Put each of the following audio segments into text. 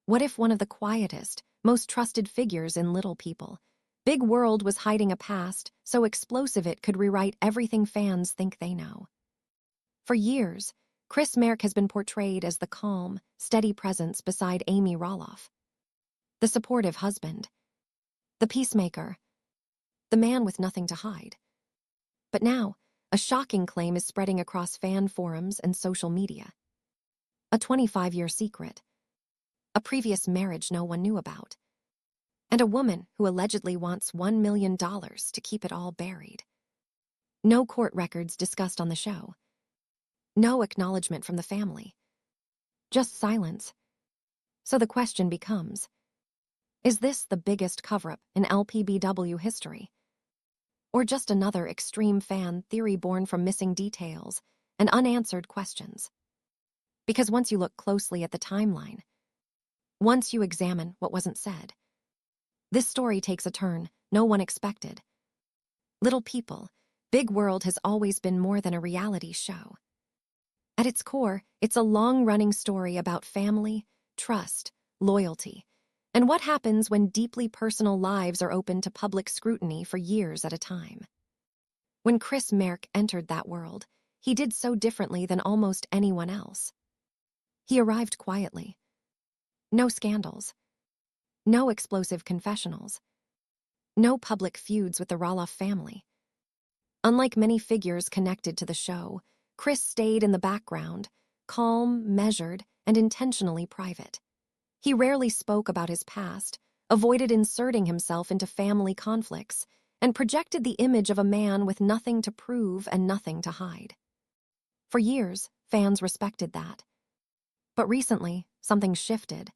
What if one of the quietest, most trusted figures in Little People, Big World was hiding a past so explosive it could rewrite everything fans think they know? For years, Chris Marek has been portrayed as the calm, steady presence beside Amy Roloff, the supportive husband, the peacemaker, the man with nothing to hide. But now, a shocking claim is spreading across fan forums and social media. A 25-year secret, a previous marriage no one knew about, and a woman who allegedly wants $1 million to keep it all buried. No court records discussed on the show. No acknowledgement from the family. Just silence. So the question becomes, is this the biggest cover-up in LPBW history? Or just another extreme fan theory born from missing details and unanswered questions? Because once you look closely at the timeline, once you examine what wasn't said, this story takes a turn no one expected. Little People, Big World has always been more than a reality show. At its core, it's a long-running story about family, trust, loyalty, and what happens when deeply personal lives are open to public scrutiny for years at a time. When Chris Marek entered that world, he did so differently than almost anyone else. He arrived quietly. No scandals. No explosive confessionals. No public feuds with the Roloff family. Unlike many figures connected to the show, Chris stayed in the background, calm, measured, and intentionally private. He rarely spoke about his past, avoided inserting himself into family conflicts, and projected the image of a man with nothing to prove and nothing to hide. For years, fans respected that. But recently, something shifted.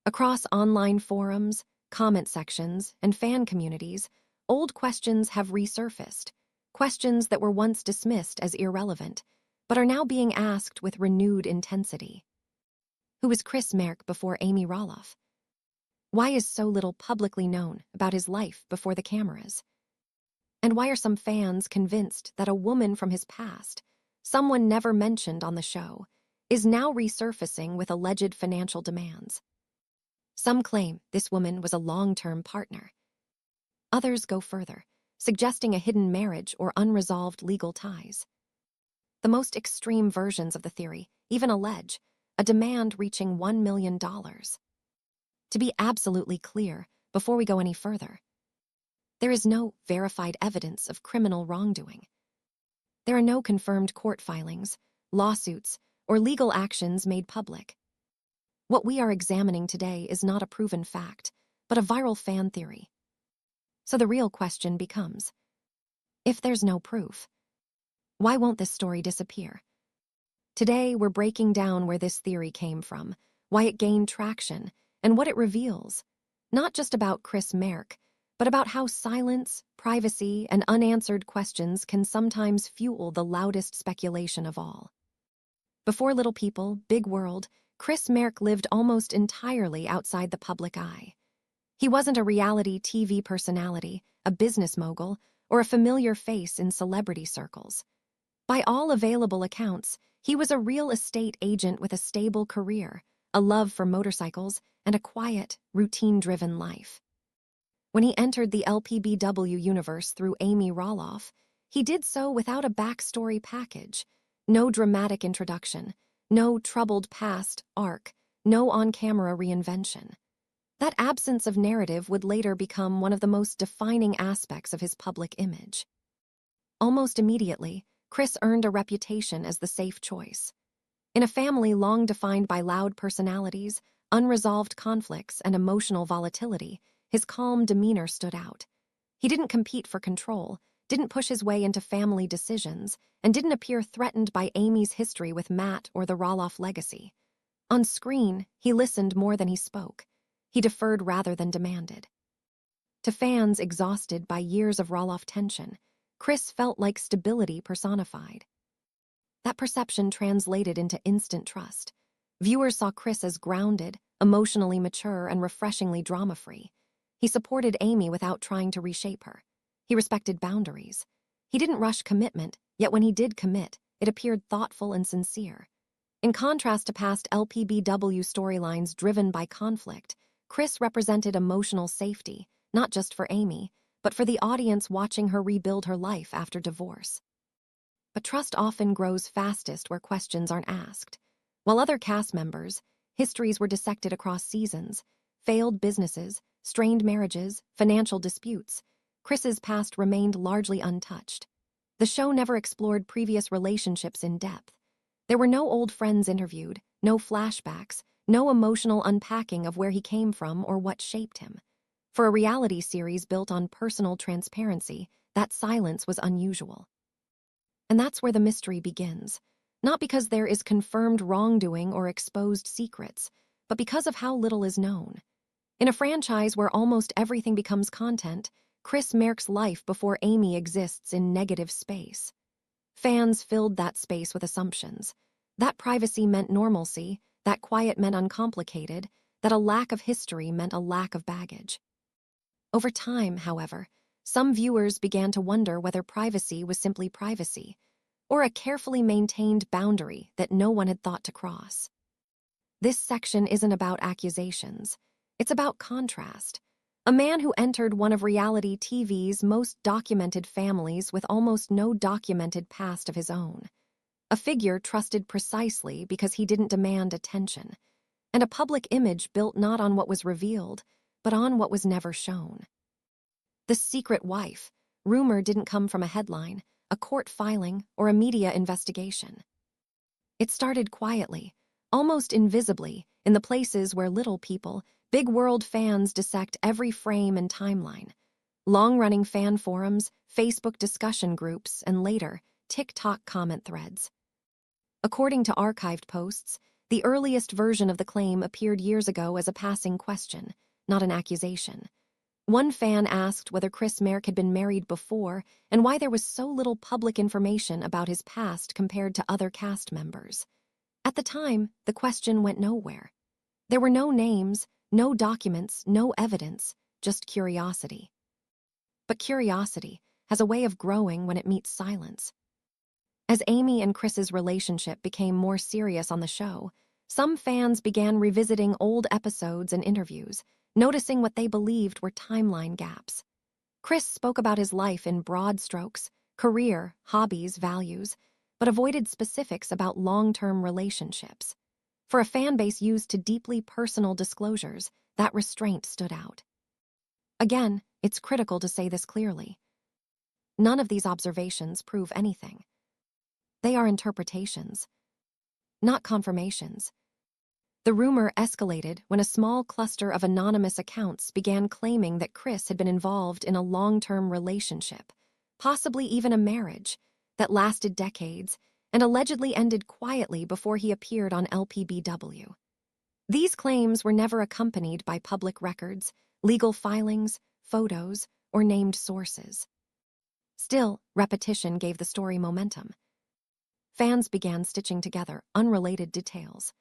Across online forums, comment sections, and fan communities, old questions have resurfaced. Questions that were once dismissed as irrelevant, but are now being asked with renewed intensity. Who was Chris Marek before Amy Roloff? Why is so little publicly known about his life before the cameras? And why are some fans convinced that a woman from his past, someone never mentioned on the show, is now resurfacing with alleged financial demands? Some claim this woman was a long-term partner. Others go further, suggesting a hidden marriage or unresolved legal ties. The most extreme versions of the theory even allege a demand reaching $1 million. To be absolutely clear, before we go any further, there is no verified evidence of criminal wrongdoing. There are no confirmed court filings, lawsuits, or legal actions made public. What we are examining today is not a proven fact, but a viral fan theory. So the real question becomes, if there's no proof, why won't this story disappear? Today, we're breaking down where this theory came from, why it gained traction, and what it reveals, not just about Chris Marek, but about how silence, privacy, and unanswered questions can sometimes fuel the loudest speculation of all. Before Little People, Big World, Chris Marek lived almost entirely outside the public eye. He wasn't a reality TV personality, a business mogul, or a familiar face in celebrity circles. By all available accounts, he was a real estate agent with a stable career, a love for motorcycles, and a quiet, routine-driven life. When he entered the LPBW universe through Amy Roloff, he did so without a backstory package, no dramatic introduction, no troubled past arc, no on-camera reinvention. That absence of narrative would later become one of the most defining aspects of his public image. Almost immediately, Chris earned a reputation as the safe choice. In a family long defined by loud personalities, unresolved conflicts, and emotional volatility, his calm demeanor stood out. He didn't compete for control, didn't push his way into family decisions, and didn't appear threatened by Amy's history with Matt or the Roloff legacy. On screen, he listened more than he spoke. He deferred rather than demanded. To fans exhausted by years of Roloff tension, Chris felt like stability personified. That perception translated into instant trust. Viewers saw Chris as grounded, emotionally mature, and refreshingly drama-free. He supported Amy without trying to reshape her. He respected boundaries. He didn't rush commitment, yet when he did commit, it appeared thoughtful and sincere. In contrast to past LPBW storylines driven by conflict, Chris represented emotional safety, not just for Amy, but for the audience watching her rebuild her life after divorce. But trust often grows fastest where questions aren't asked. While other cast members, histories were dissected across seasons, failed businesses, strained marriages, financial disputes, Chris's past remained largely untouched. The show never explored previous relationships in depth. There were no old friends interviewed, no flashbacks, no emotional unpacking of where he came from or what shaped him. For a reality series built on personal transparency, that silence was unusual. And that's where the mystery begins. Not because there is confirmed wrongdoing or exposed secrets, but because of how little is known. In a franchise where almost everything becomes content, Chris Marek's life before Amy exists in negative space. Fans filled that space with assumptions. That privacy meant normalcy, that quiet meant uncomplicated, that a lack of history meant a lack of baggage. Over time, however, some viewers began to wonder whether privacy was simply privacy, or a carefully maintained boundary that no one had thought to cross. This section isn't about accusations. It's about contrast. A man who entered one of reality TV's most documented families with almost no documented past of his own. A figure trusted precisely because he didn't demand attention. And a public image built not on what was revealed, but on what was never shown. The secret wife rumor didn't come from a headline, a court filing, or a media investigation. It started quietly, almost invisibly, in the places where little people, big world fans dissect every frame and timeline. Long-running fan forums, Facebook discussion groups, and later, TikTok comment threads. According to archived posts, the earliest version of the claim appeared years ago as a passing question, not an accusation. One fan asked whether Chris Marek had been married before and why there was so little public information about his past compared to other cast members. At the time, the question went nowhere. There were no names, no documents, no evidence, just curiosity. But curiosity has a way of growing when it meets silence. As Amy and Chris's relationship became more serious on the show, some fans began revisiting old episodes and interviews, noticing what they believed were timeline gaps. Chris spoke about his life in broad strokes, career, hobbies, values, but avoided specifics about long-term relationships. For a fan base used to deeply personal disclosures, that restraint stood out. Again, it's critical to say this clearly. None of these observations prove anything. They are interpretations, not confirmations. The rumor escalated when a small cluster of anonymous accounts began claiming that Chris had been involved in a long-term relationship, possibly even a marriage, that lasted decades and allegedly ended quietly before he appeared on LPBW. These claims were never accompanied by public records, legal filings, photos, or named sources. Still, repetition gave the story momentum. Fans began stitching together unrelated details.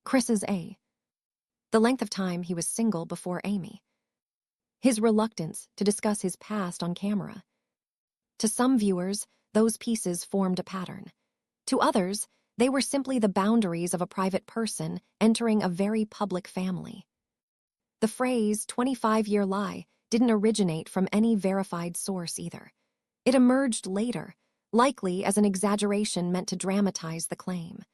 Chris's the length of time he was single before Amy. His reluctance to discuss his past on camera. To some viewers, those pieces formed a pattern. To others, they were simply the boundaries of a private person entering a very public family. The phrase 25-year lie didn't originate from any verified source either. It emerged later, likely as an exaggeration meant to dramatize the claim.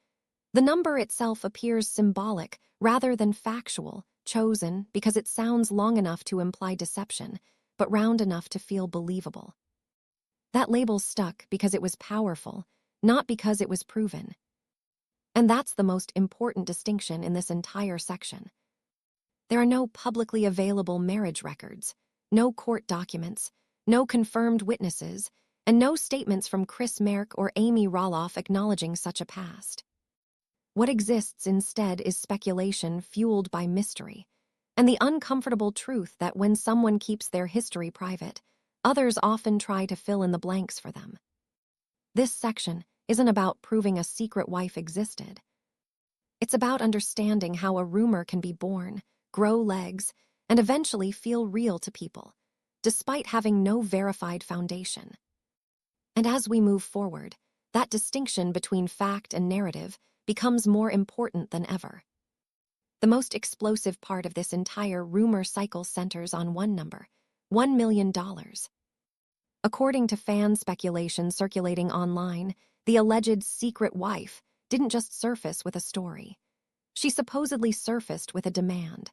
The number itself appears symbolic rather than factual, chosen because it sounds long enough to imply deception, but round enough to feel believable. That label stuck because it was powerful, not because it was proven. And that's the most important distinction in this entire section. There are no publicly available marriage records, no court documents, no confirmed witnesses, and no statements from Chris Marek or Amy Roloff acknowledging such a past. What exists instead is speculation fueled by mystery, and the uncomfortable truth that when someone keeps their history private, others often try to fill in the blanks for them. This section isn't about proving a secret wife existed. It's about understanding how a rumor can be born, grow legs, and eventually feel real to people, despite having no verified foundation. And as we move forward, that distinction between fact and narrative becomes more important than ever. The most explosive part of this entire rumor cycle centers on one number: $1 million. According to fan speculation circulating online, the alleged secret wife didn't just surface with a story. She supposedly surfaced with a demand.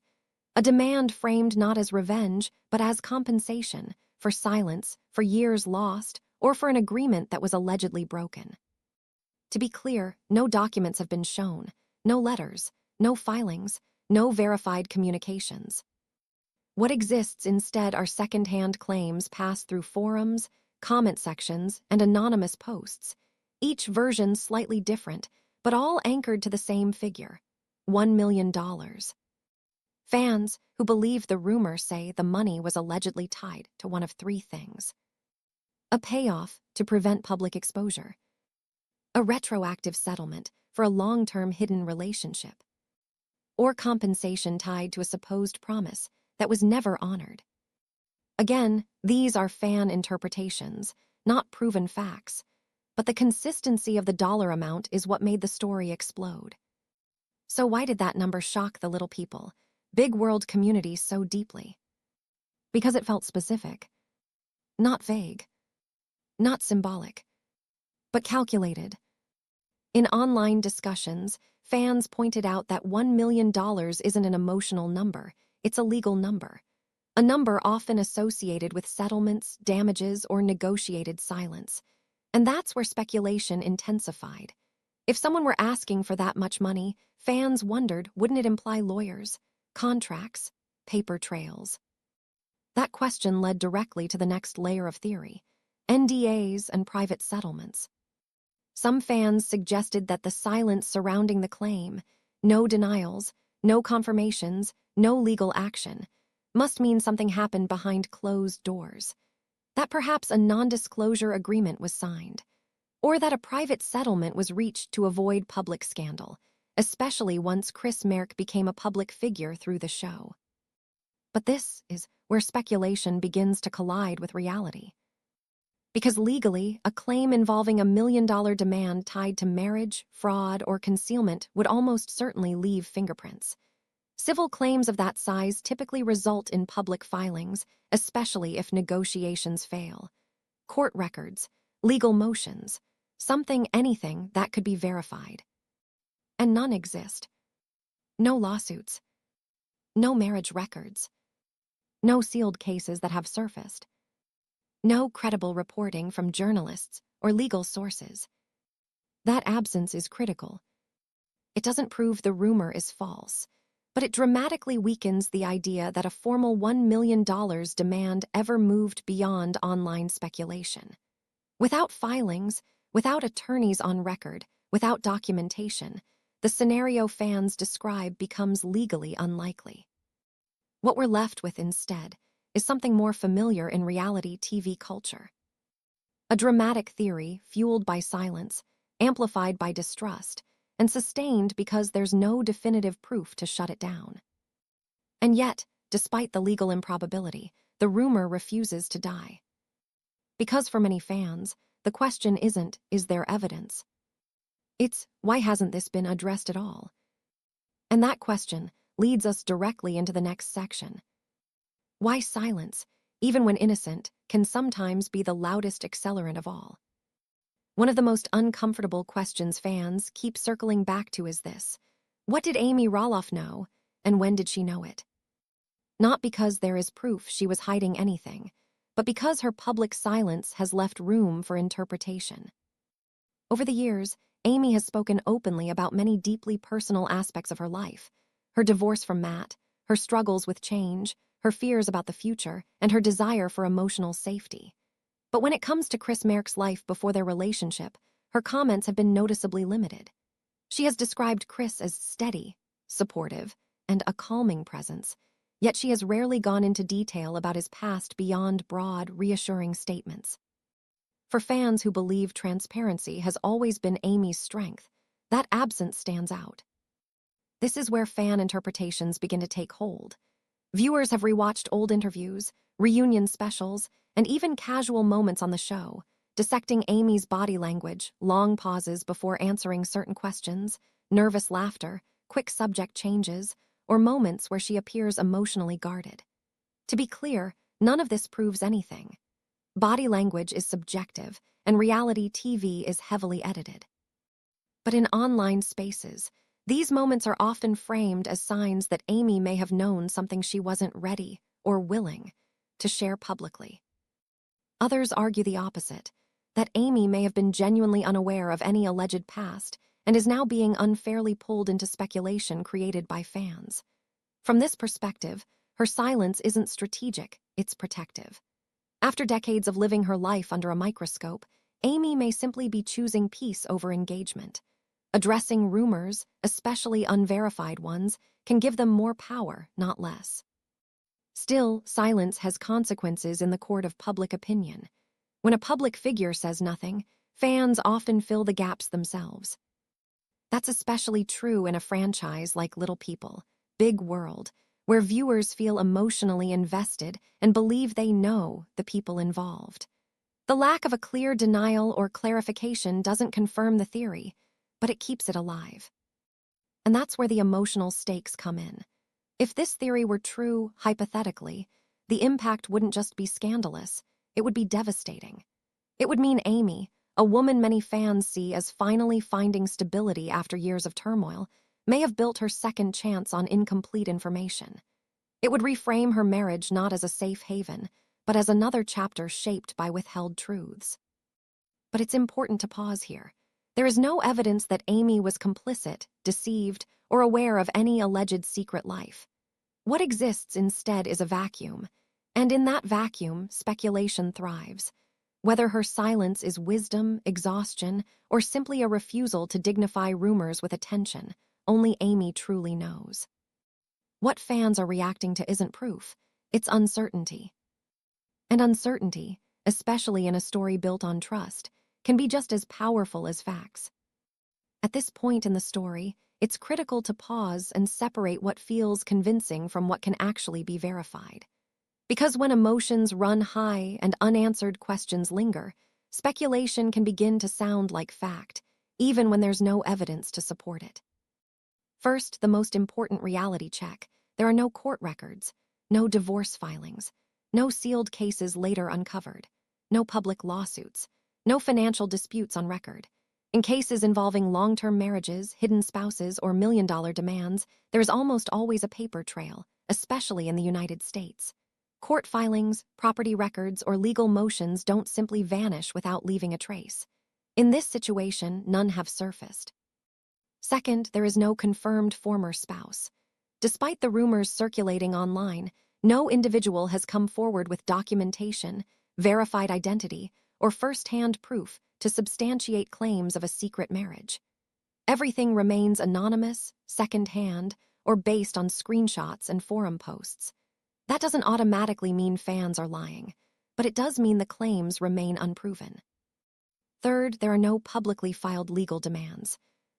A demand framed not as revenge, but as compensation for silence, for years lost, or for an agreement that was allegedly broken. To be clear, no documents have been shown, no letters, no filings, no verified communications. What exists instead are second-hand claims passed through forums, comment sections, and anonymous posts, each version slightly different, but all anchored to the same figure: $1 million. Fans who believe the rumor say the money was allegedly tied to one of three things: a payoff to prevent public exposure, a retroactive settlement for a long-term hidden relationship, or compensation tied to a supposed promise that was never honored. Again, these are fan interpretations, not proven facts, but the consistency of the dollar amount is what made the story explode. So why did that number shock the little people, big world community so deeply? Because it felt specific, not vague, not symbolic, but calculated. In online discussions, fans pointed out that $1 million isn't an emotional number, it's a legal number. A number often associated with settlements, damages, or negotiated silence. And that's where speculation intensified. If someone were asking for that much money, fans wondered, wouldn't it imply lawyers, contracts, paper trails? That question led directly to the next layer of theory: NDAs and private settlements. Some fans suggested that the silence surrounding the claim, no denials, no confirmations, no legal action, must mean something happened behind closed doors. That perhaps a non-disclosure agreement was signed, or that a private settlement was reached to avoid public scandal, especially once Chris Marek became a public figure through the show. But this is where speculation begins to collide with reality. Because legally, a claim involving $1 million demand tied to marriage, fraud, or concealment would almost certainly leave fingerprints. Civil claims of that size typically result in public filings, especially if negotiations fail. Court records, legal motions, anything that could be verified. And none exist. No lawsuits. No marriage records. No sealed cases that have surfaced. No credible reporting from journalists or legal sources. That absence is critical. It doesn't prove the rumor is false, but it dramatically weakens the idea that a formal $1 million demand ever moved beyond online speculation. Without filings, without attorneys on record, without documentation, the scenario fans describe becomes legally unlikely. What we're left with instead is something more familiar in reality TV culture. A dramatic theory fueled by silence, amplified by distrust, and sustained because there's no definitive proof to shut it down. And yet, despite the legal improbability, the rumor refuses to die. Because for many fans, the question isn't, is there evidence? It's, why hasn't this been addressed at all? And that question leads us directly into the next section. Why silence, even when innocent, can sometimes be the loudest accelerant of all. One of the most uncomfortable questions fans keep circling back to is this: what did Amy Roloff know, and when did she know it? Not because there is proof she was hiding anything, but because her public silence has left room for interpretation. Over the years, Amy has spoken openly about many deeply personal aspects of her life: her divorce from Matt, her struggles with change, her fears about the future, and her desire for emotional safety. But when it comes to Chris Marek's life before their relationship, her comments have been noticeably limited. She has described Chris as steady, supportive, and a calming presence, yet she has rarely gone into detail about his past beyond broad, reassuring statements. For fans who believe transparency has always been Amy's strength, that absence stands out. This is where fan interpretations begin to take hold. Viewers have rewatched old interviews, reunion specials, and even casual moments on the show, dissecting Amy's body language, long pauses before answering certain questions, nervous laughter, quick subject changes, or moments where she appears emotionally guarded. To be clear, none of this proves anything. Body language is subjective, and reality TV is heavily edited. But in online spaces, these moments are often framed as signs that Amy may have known something she wasn't ready or willing to share publicly. Others argue the opposite, that Amy may have been genuinely unaware of any alleged past and is now being unfairly pulled into speculation created by fans. From this perspective, her silence isn't strategic, it's protective. After decades of living her life under a microscope, Amy may simply be choosing peace over engagement. Addressing rumors, especially unverified ones, can give them more power, not less. Still, silence has consequences in the court of public opinion. When a public figure says nothing, fans often fill the gaps themselves. That's especially true in a franchise like Little People, Big World, where viewers feel emotionally invested and believe they know the people involved. The lack of a clear denial or clarification doesn't confirm the theory, but it keeps it alive. And that's where the emotional stakes come in. If this theory were true, hypothetically, the impact wouldn't just be scandalous, it would be devastating. It would mean Amy, a woman many fans see as finally finding stability after years of turmoil, may have built her second chance on incomplete information. It would reframe her marriage not as a safe haven, but as another chapter shaped by withheld truths. But it's important to pause here. There is no evidence that Amy was complicit, deceived, or aware of any alleged secret life. What exists instead is a vacuum, and in that vacuum, speculation thrives. Whether her silence is wisdom, exhaustion, or simply a refusal to dignify rumors with attention, only Amy truly knows. What fans are reacting to isn't proof, it's uncertainty. And uncertainty, especially in a story built on trust, can be just as powerful as facts. At this point in the story, it's critical to pause and separate what feels convincing from what can actually be verified. Because when emotions run high and unanswered questions linger, speculation can begin to sound like fact, even when there's no evidence to support it. First, the most important reality check: there are no court records, no divorce filings, no sealed cases later uncovered, no public lawsuits, no financial disputes on record. In cases involving long-term marriages, hidden spouses, or million-dollar demands, there is almost always a paper trail, especially in the United States. Court filings, property records, or legal motions don't simply vanish without leaving a trace. In this situation, none have surfaced. Second, there is no confirmed former spouse. Despite the rumors circulating online, no individual has come forward with documentation, verified identity, or first-hand proof to substantiate claims of a secret marriage. Everything remains anonymous, second-hand, or based on screenshots and forum posts. That doesn't automatically mean fans are lying, but it does mean the claims remain unproven. Third, there are no publicly filed legal demands.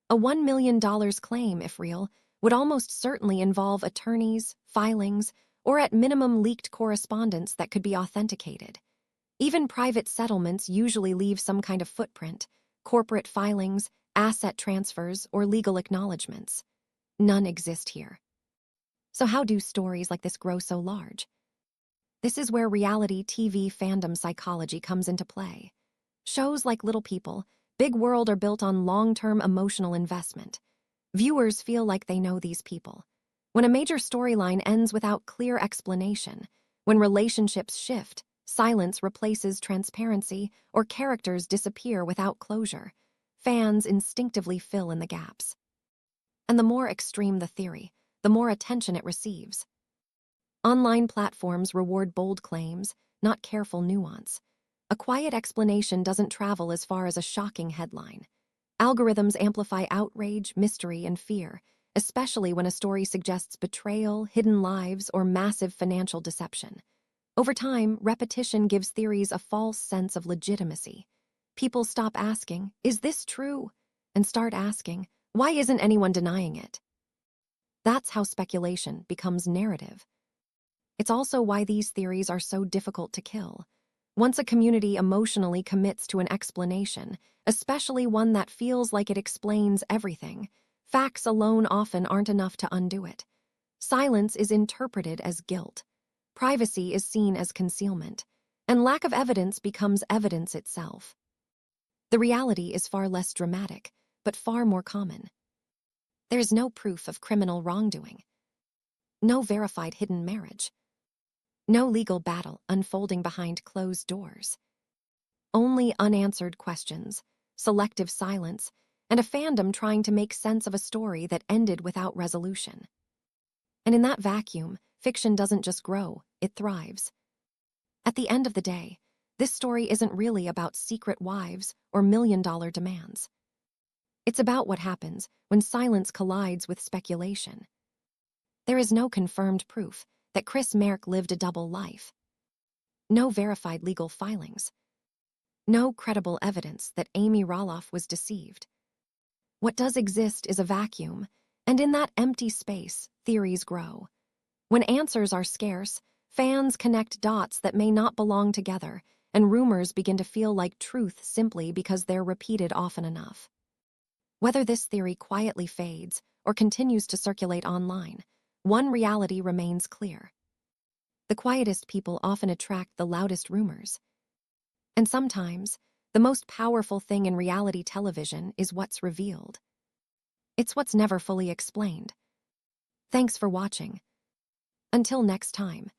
A $1 million claim, if real, would almost certainly involve attorneys, filings, or at minimum leaked correspondence that could be authenticated. Even private settlements usually leave some kind of footprint: corporate filings, asset transfers, or legal acknowledgments. None exist here. So how do stories like this grow so large? This is where reality TV fandom psychology comes into play. Shows like Little People, Big World are built on long-term emotional investment. Viewers feel like they know these people. When a major storyline ends without clear explanation, when relationships shift, silence replaces transparency, or characters disappear without closure, fans instinctively fill in the gaps. And the more extreme the theory, the more attention it receives. Online platforms reward bold claims, not careful nuance. A quiet explanation doesn't travel as far as a shocking headline. Algorithms amplify outrage, mystery, and fear, especially when a story suggests betrayal, hidden lives, or massive financial deception. Over time, repetition gives theories a false sense of legitimacy. People stop asking, "Is this true?" and start asking, "Why isn't anyone denying it?" That's how speculation becomes narrative. It's also why these theories are so difficult to kill. Once a community emotionally commits to an explanation, especially one that feels like it explains everything, Facts alone often aren't enough to undo it. Silence is interpreted as guilt. Privacy is seen as concealment, and lack of evidence becomes evidence itself. The reality is far less dramatic, but far more common. There's no proof of criminal wrongdoing, no verified hidden marriage, no legal battle unfolding behind closed doors. Only unanswered questions, selective silence, and a fandom trying to make sense of a story that ended without resolution. And in that vacuum, fiction doesn't just grow, it thrives. At the end of the day, this story isn't really about secret wives or million-dollar demands. It's about what happens when silence collides with speculation. There is no confirmed proof that Chris Marek lived a double life. No verified legal filings. No credible evidence that Amy Roloff was deceived. What does exist is a vacuum, and in that empty space, theories grow. When answers are scarce, fans connect dots that may not belong together, and rumors begin to feel like truth simply because they're repeated often enough. Whether this theory quietly fades or continues to circulate online, one reality remains clear. The quietest people often attract the loudest rumors. And sometimes, the most powerful thing in reality television is what's revealed. It's what's never fully explained. Thanks for watching. Until next time.